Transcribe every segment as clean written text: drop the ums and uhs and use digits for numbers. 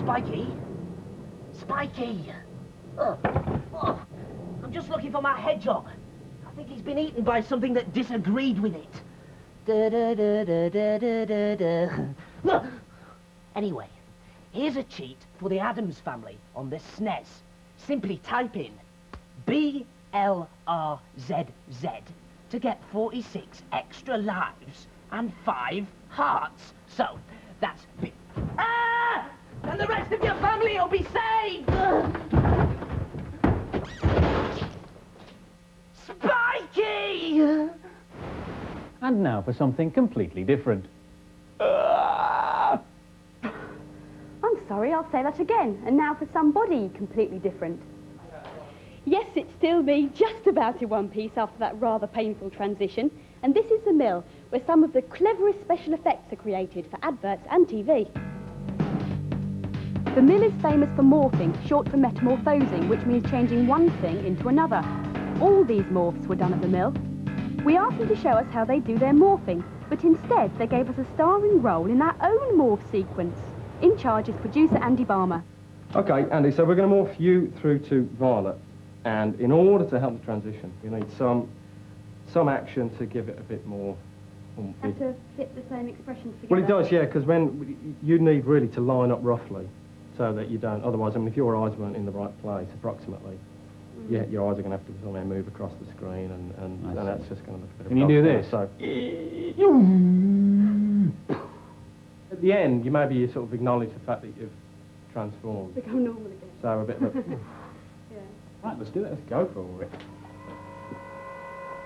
Spiky? Spiky! Oh, oh, I'm just looking for my hedgehog. I think he's been eaten by something that disagreed with it. Da, da, da, da, da, da, da, da. Anyway, here's a cheat for the Addams family on the SNES. Simply type in BLRZZ to get 46 extra lives and 5 hearts. So, that's big. Ah! And the rest of your family will be saved! Spiky! And now for something completely different. I'm sorry, I'll say that again. And now for somebody completely different. Yes, it's still me, just about in one piece after that rather painful transition. And this is the mill, where some of the cleverest special effects are created for adverts and TV. The mill is famous for morphing, short for metamorphosing, which means changing one thing into another. All these morphs were done at the mill. We asked them to show us how they do their morphing, but instead they gave us a starring role in our own morph sequence. In charge is producer Andy Barmer. Okay, Andy, so we're going to morph you through to Violet. And in order to help the transition, you need some action to give it a bit more oomph. Have to fit the same expressions together. Well, it does, yeah, because when you need really to line up roughly so that you don't, otherwise, I mean, if your eyes weren't in the right place, approximately, yeah, your eyes are going to have to somehow move across the screen, and that's just going to look a bit Can you do this? So, at the end, you maybe sort of acknowledge the fact that you've transformed. Become normal again. So a bit of a... Yeah. Right, let's do it. Let's go for it.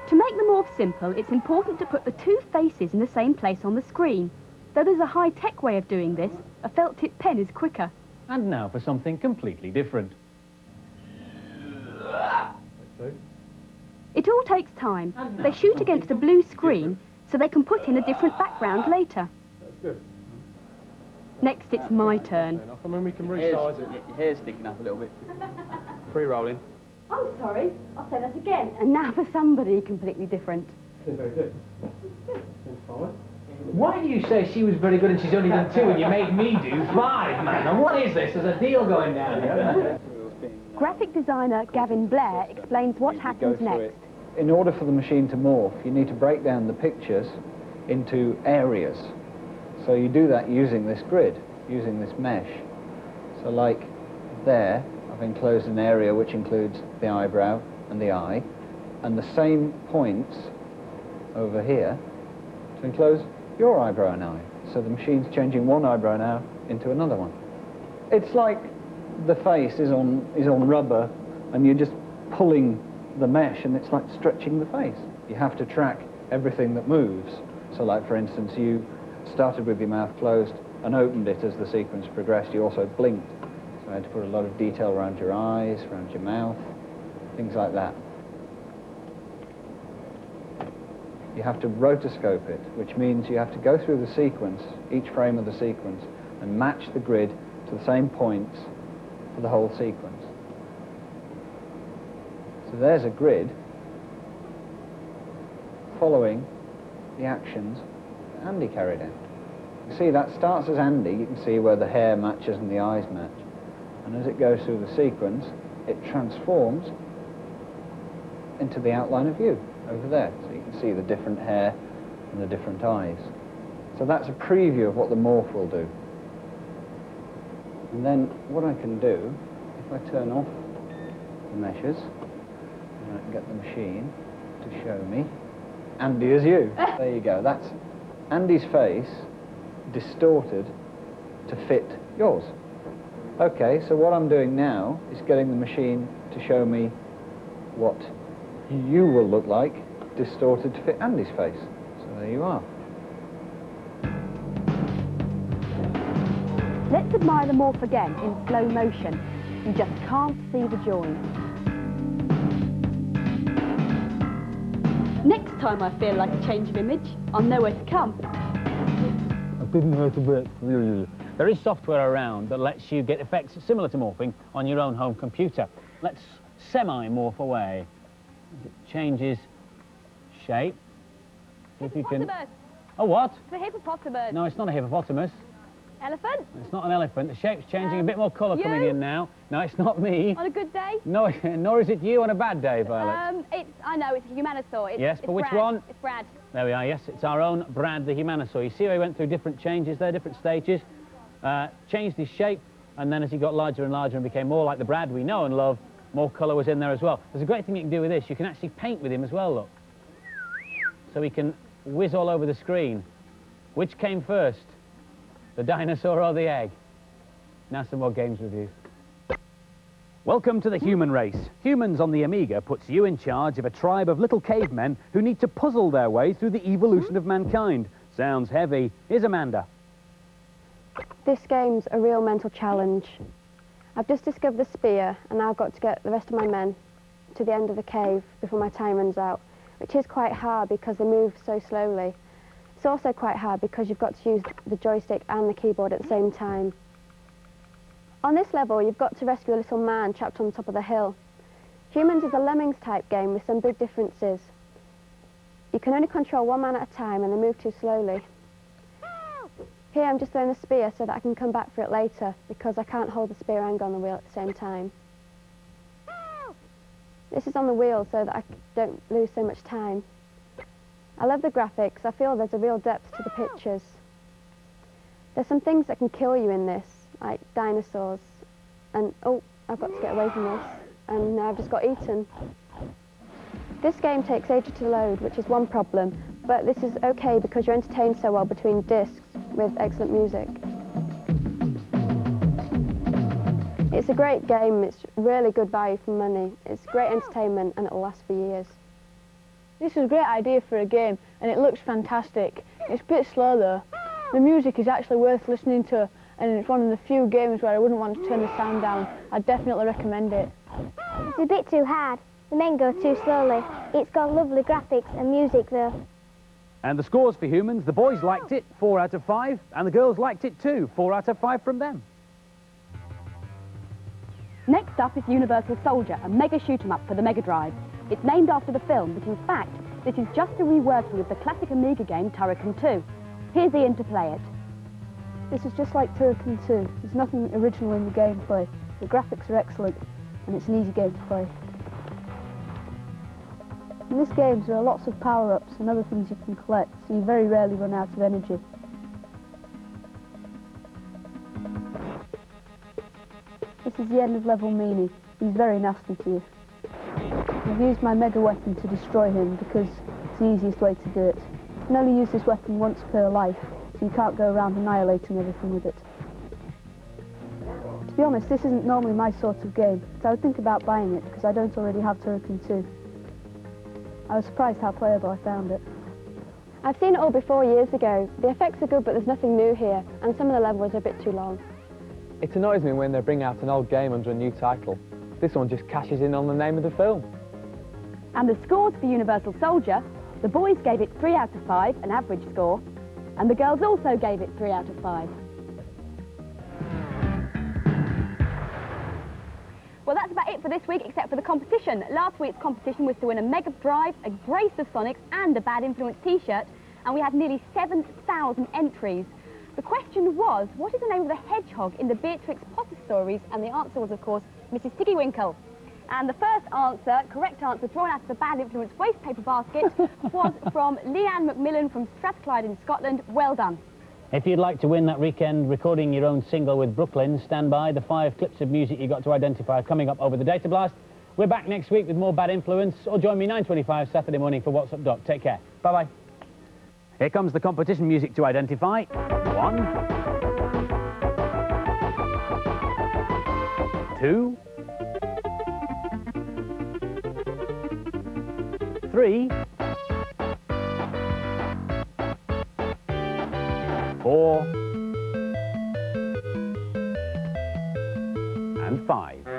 To make the morph simple, it's important to put the two faces in the same place on the screen. Though there's a high-tech way of doing this, a felt-tip pen is quicker. And now for something completely different. It all takes time. They shoot against a blue screen, so they can put in a different background later. That's good. Next, it's my turn. I mean, we can resize it. Your hair's sticking up a little bit. Free-rolling. Oh, sorry. I'll say that again. And now for somebody completely different. Very good. Seems fine. Why do you say she was very good and she's only done 2 and you made me do 5, man? And what is this? There's a deal going down here. Graphic designer Gavin Blair explains what happens next. In order for the machine to morph, you need to break down the pictures into areas. So you do that using this grid, using this mesh. So like there, I've enclosed an area which includes the eyebrow and the eye, and the same points over here to enclose your eyebrow and eye. So the machine's changing one eyebrow now into another one. It's like the face is on rubber, and you're just pulling the mesh, and it's like stretching the face. You have to track everything that moves. So like, for instance, you started with your mouth closed and opened it as the sequence progressed. You also blinked. So I had to put a lot of detail around your eyes, around your mouth, things like that. You have to rotoscope it, which means you have to go through the sequence, each frame of the sequence, and match the grid to the same points for the whole sequence. So there's a grid following the actions that Andy carried out. You see, that starts as Andy. You can see where the hair matches and the eyes match. And as it goes through the sequence, it transforms into the outline of you over there. So you can see the different hair and the different eyes. So that's a preview of what the morph will do. And then what I can do, if I turn off the meshes, and I can get the machine to show me Andy as you. There you go. That's Andy's face distorted to fit yours. Okay, so what I'm doing now is getting the machine to show me what you will look like distorted to fit Andy's face. So there you are. Let's admire the morph again in slow motion. You just can't see the join. Next time I feel like a change of image, I'll know where to come. I didn't know to work. There is software around that lets you get effects similar to morphing on your own home computer. Let's semi-morph away. It changes shape. See if you can... Hippopotamus! Oh, what? It's a hippopotamus. No, it's not a hippopotamus. Elephant? It's not an elephant. The shape's changing, a bit more colour coming in now. No, it's not me. On a good day? No, nor is it you on a bad day, Violet. I know, it's a humanosaur. Yes, but which Brad. one? It's Brad. There we are, yes, it's our own Brad the Humanosaur. You see how he went through different changes there, different stages, changed his shape, and then as he got larger and larger and became more like the Brad we know and love, more colour was in there as well. There's a great thing you can do with this. You can actually paint with him as well, look. So he can whiz all over the screen. Which came first, the dinosaur or the egg? Now some more games reviews. Welcome to the human race. Humans on the Amiga puts you in charge of a tribe of little cavemen who need to puzzle their way through the evolution of mankind. Sounds heavy. Here's Amanda. This game's a real mental challenge. I've just discovered the spear and now I've got to get the rest of my men to the end of the cave before my time runs out, which is quite hard because they move so slowly. It's also quite hard because you've got to use the joystick and the keyboard at the same time. On this level, you've got to rescue a little man trapped on top of the hill. Humans is a Lemmings type game with some big differences. You can only control one man at a time and they move too slowly. Here I'm just throwing the spear so that I can come back for it later because I can't hold the spear and on the wheel at the same time. This is on the wheel so that I don't lose so much time. I love the graphics. I feel there's a real depth to the pictures. There's some things that can kill you in this, like dinosaurs. And, oh, I've got to get away from this. And now I've just got eaten. This game takes ages to load, which is one problem. But this is okay because you're entertained so well between discs with excellent music. It's a great game. It's really good value for money. It's great entertainment and it'll last for years. This is a great idea for a game, and it looks fantastic. It's a bit slow though. The music is actually worth listening to, and it's one of the few games where I wouldn't want to turn the sound down. I'd definitely recommend it. It's a bit too hard. The men go too slowly. It's got lovely graphics and music though. And the scores for humans, the boys liked it, 4 out of 5, and the girls liked it too, 4 out of 5 from them. Next up is Universal Soldier, a mega shoot-'em-up for the Mega Drive. It's named after the film, but in fact, this is just a reworking of the classic Amiga game Turrican 2. Here's Ian to play it. This is just like Turrican 2. There's nothing original in the gameplay. The graphics are excellent, and it's an easy game to play. In this game, there are lots of power-ups and other things you can collect, so you very rarely run out of energy. This is the end of level Meanie. He's very nasty to you. I've used my mega weapon to destroy him because it's the easiest way to do it. You can only use this weapon once per life, so you can't go around annihilating everything with it. To be honest, this isn't normally my sort of game, but I would think about buying it because I don't already have Turrican 2. I was surprised how playable I found it. I've seen it all before years ago. The effects are good, but there's nothing new here, and some of the levels are a bit too long. It annoys me when they bring out an old game under a new title. This one just cashes in on the name of the film. And the scores for Universal Soldier, the boys gave it 3 out of 5, an average score, and the girls also gave it 3 out of 5. Well, that's about it for this week, except for the competition. Last week's competition was to win a Mega Drive, a brace of Sonics, and a Bad Influence t-shirt, and we had nearly 7,000 entries. The question was, what is the name of the hedgehog in the Beatrix Potter stories? And the answer was, of course, Mrs. Tiggywinkle. And the first answer, correct answer, drawn out of the Bad Influence waste paper basket, was from Leanne McMillan from Strathclyde in Scotland. Well done. If you'd like to win that weekend recording your own single with Brooklyn, stand by. The 5 clips of music you got to identify are coming up over the Data Blast. We're back next week with more Bad Influence, or join me 9:25 Saturday morning for What's Up Doc. Take care. Bye-bye. Here comes the competition music to identify. 1, 2, 3, 4, and 5.